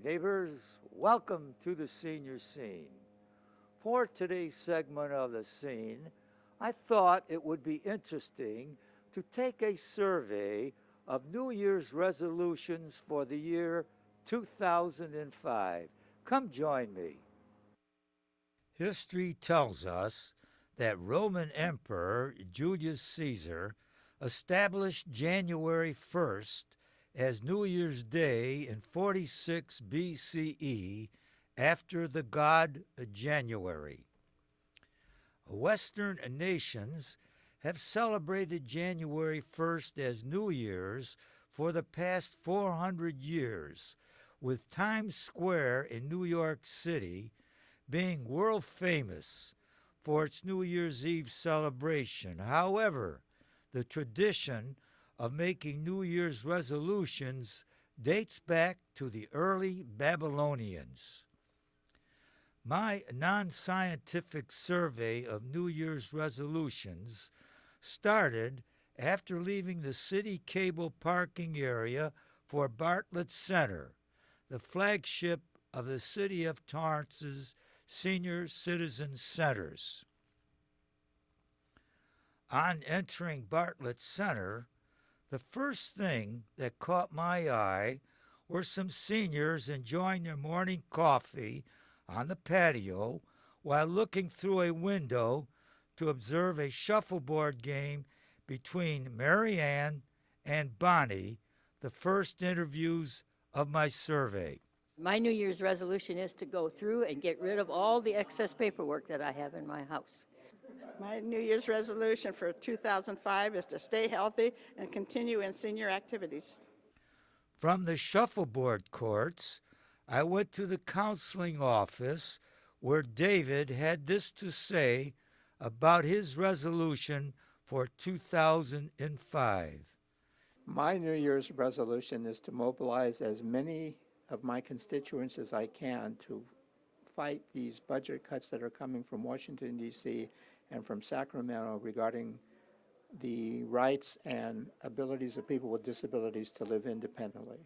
neighbors, welcome to the Senior Scene. For today's segment of the scene, I thought it would be interesting to take a survey of New Year's resolutions for the year 2005. Come join me. History tells us that Roman Emperor Julius Caesar established January 1st as New Year's Day in 46 BCE after the god January. Western nations have celebrated January 1st as New Year's for the past 400 years, with Times Square in New York City being world famous for its New Year's Eve celebration. However, the tradition of making New Year's resolutions dates back to the early Babylonians. My non-scientific survey of New Year's resolutions started after leaving the city cable parking area for Bartlett Center, the flagship of the City of Torrance's senior citizen centers. On entering Bartlett Center, the first thing that caught my eye were some seniors enjoying their morning coffee on the patio while looking through a window to observe a shuffleboard game between Mary Ann and Bonnie, the first interviews of my survey. My New Year's resolution is to go through and get rid of all the excess paperwork that I have in my house. My New Year's resolution for 2005 is to stay healthy and continue in senior activities. From the shuffleboard courts, I went to the counseling office where David had this to say about his resolution for 2005. My New Year's resolution is to mobilize as many of my constituents as I can to fight these budget cuts that are coming from Washington, D.C. and from Sacramento regarding the rights and abilities of people with disabilities to live independently.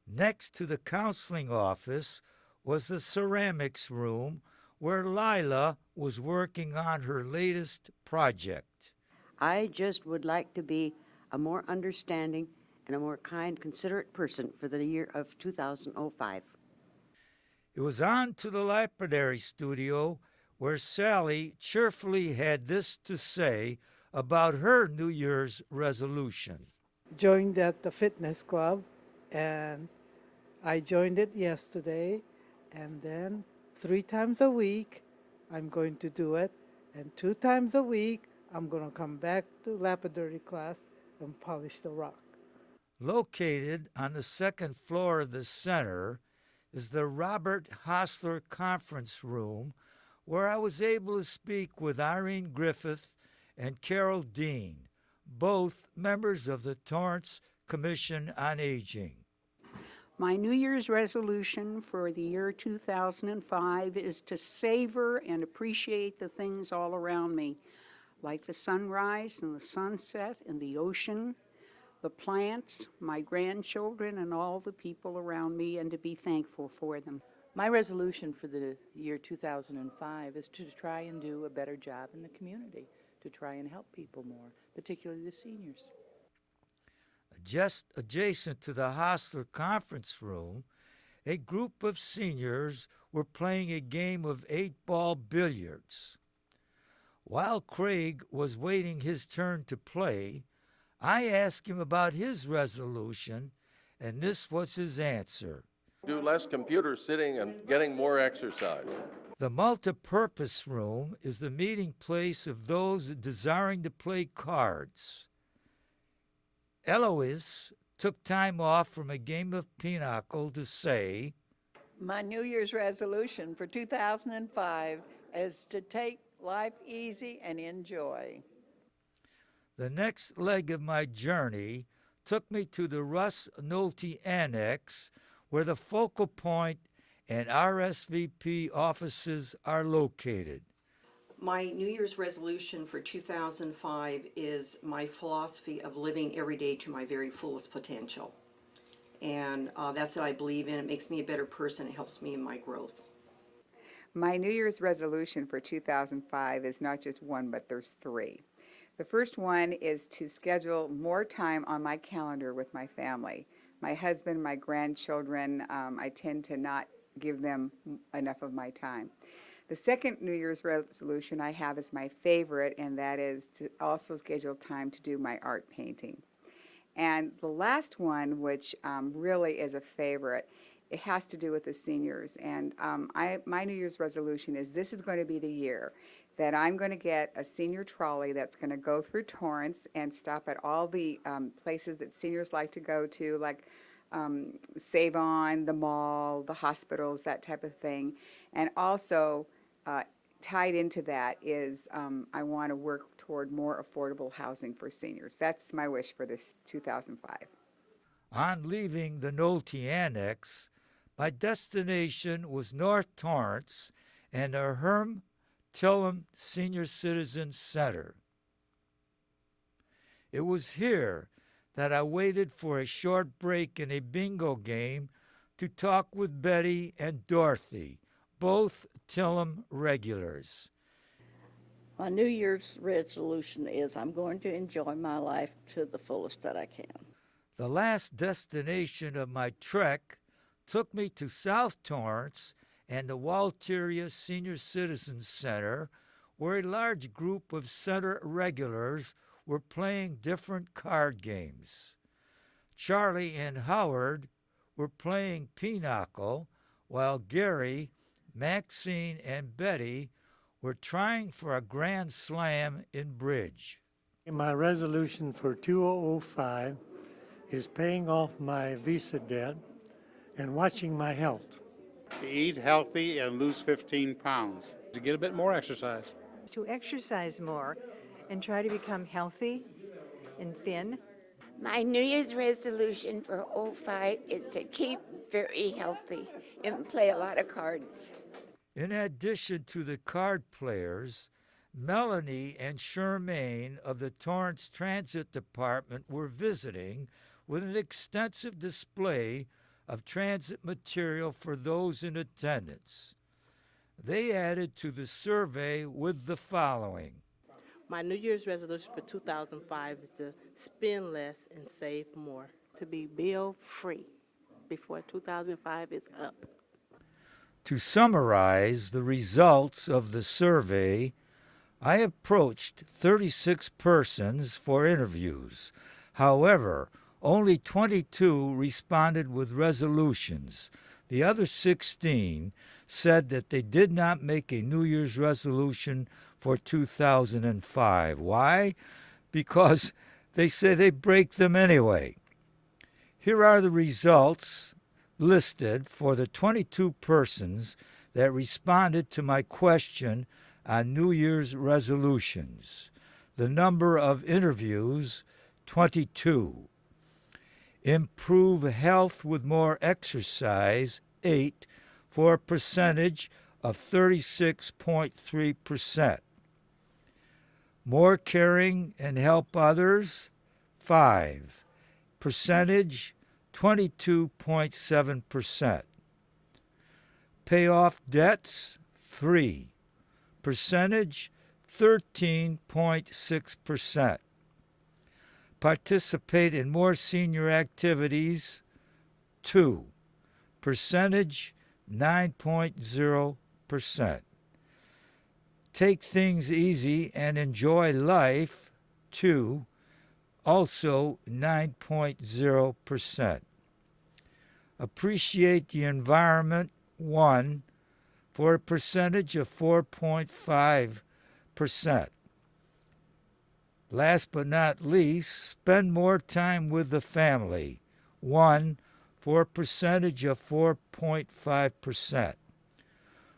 Next to the counseling office was the ceramics room where Lila was working on her latest project. I just would like to be a more understanding and a more kind, considerate person for the year of 2005. It was on to the lapidary studio where Sally cheerfully had this to say about her New Year's resolution. Joined at the fitness club, and I joined it yesterday, and then 3 times a week I'm going to do it, and 2 times a week I'm going to come back to lapidary class and polish the rock. Located on the second floor of the center is the Robert Hostler Conference Room, where I was able to speak with Irene Griffith and Carol Dean, both members of the Torrance Commission on Aging. My New Year's resolution for the year 2005 is to savor and appreciate the things all around me, like the sunrise and the sunset and the ocean, the plants, my grandchildren, and all the people around me, and to be thankful for them. My resolution for the year 2005 is to try and do a better job in the community, to try and help people more, particularly the seniors. Just adjacent to the Hostler Conference Room, a group of seniors were playing a game of 8-ball billiards. While Craig was waiting his turn to play, I asked him about his resolution, and this was his answer. Do less computer sitting and getting more exercise. The multipurpose room is the meeting place of those desiring to play cards. Eloise took time off from a game of pinochle to say, My New Year's resolution for 2005 is to take life easy and enjoy. The next leg of my journey took me to the Russ Nolte Annex, where the focal point and RSVP offices are located. My New Year's resolution for 2005 is my philosophy of living every day to my very fullest potential. and that's what I believe in. It makes me a better person. It helps me in my growth. My New Year's resolution for 2005 is not just one, but there's three. The first one is to schedule more time on my calendar with my family. My husband, my grandchildren, I tend to not give them enough of my time. The second New Year's resolution I have is my favorite, and that is to also schedule time to do my art painting. And the last one, which really is a favorite, it has to do with the seniors. And my New Year's resolution is this is going to be the year that I'm going to get a senior trolley that's going to go through Torrance and stop at all the places that seniors like to go to, like Save On, the mall, the hospitals, that type of thing. And also tied into that is I want to work toward more affordable housing for seniors. That's my wish for this 2005. On leaving the Nolte Annex, my destination was North Torrance and the Herm Tillum Senior Citizen Center. It was here that I waited for a short break in a bingo game to talk with Betty and Dorothy, both Tillum regulars. My New Year's resolution is I'm going to enjoy my life to the fullest that I can. The last destination of my trek took me to South Torrance and the Walteria Senior Citizens Center, where a large group of center regulars were playing different card games. Charlie and Howard were playing pinochle, while Gary, Maxine, and Betty were trying for a grand slam in bridge. My resolution for 2005 is paying off my Visa debt and watching my health. To eat healthy and lose 15 pounds. To get a bit more exercise. To exercise more and try to become healthy and thin. My New Year's resolution for 05 is to keep very healthy and play a lot of cards. In addition to the card players, Melanie and Charmaine of the Torrance Transit Department were visiting with an extensive display of transit material for those in attendance. They added to the survey with the following. My New Year's resolution for 2005 is to spend less and save more. To be bill-free before 2005 is up. To summarize the results of the survey, I approached 36 persons for interviews. However, only 22 responded with resolutions. The other 16 said that they did not make a New Year's resolution for 2005. Why? Because they say they break them anyway. Here are the results listed for the 22 persons that responded to my question on New Year's resolutions. The number of interviews, 22. Improve health with more exercise, 8, for a percentage of 36.3%. More caring and help others, 5, percentage 22.7%. Pay off debts, 3, percentage 13.6%. Participate in more senior activities, 2, percentage 9.0%. Take things easy and enjoy life, 2, also 9.0%. Appreciate the environment, 1, for a percentage of 4.5%. Last but not least, spend more time with the family, 1, for a percentage of 4.5%.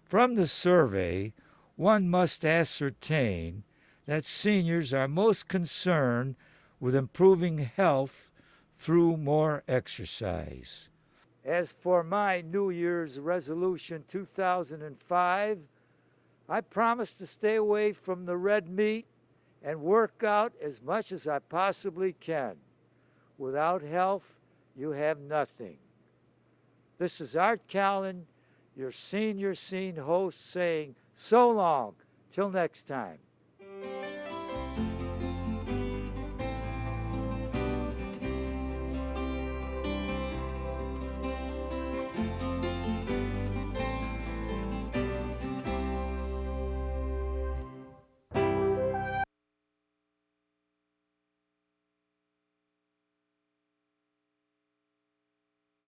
From the survey, one must ascertain that seniors are most concerned with improving health through more exercise. As for my New Year's resolution 2005, I promise to stay away from the red meat and work out as much as I possibly can. Without health, you have nothing. This is Art Callan, your senior scene host, saying so long till next time.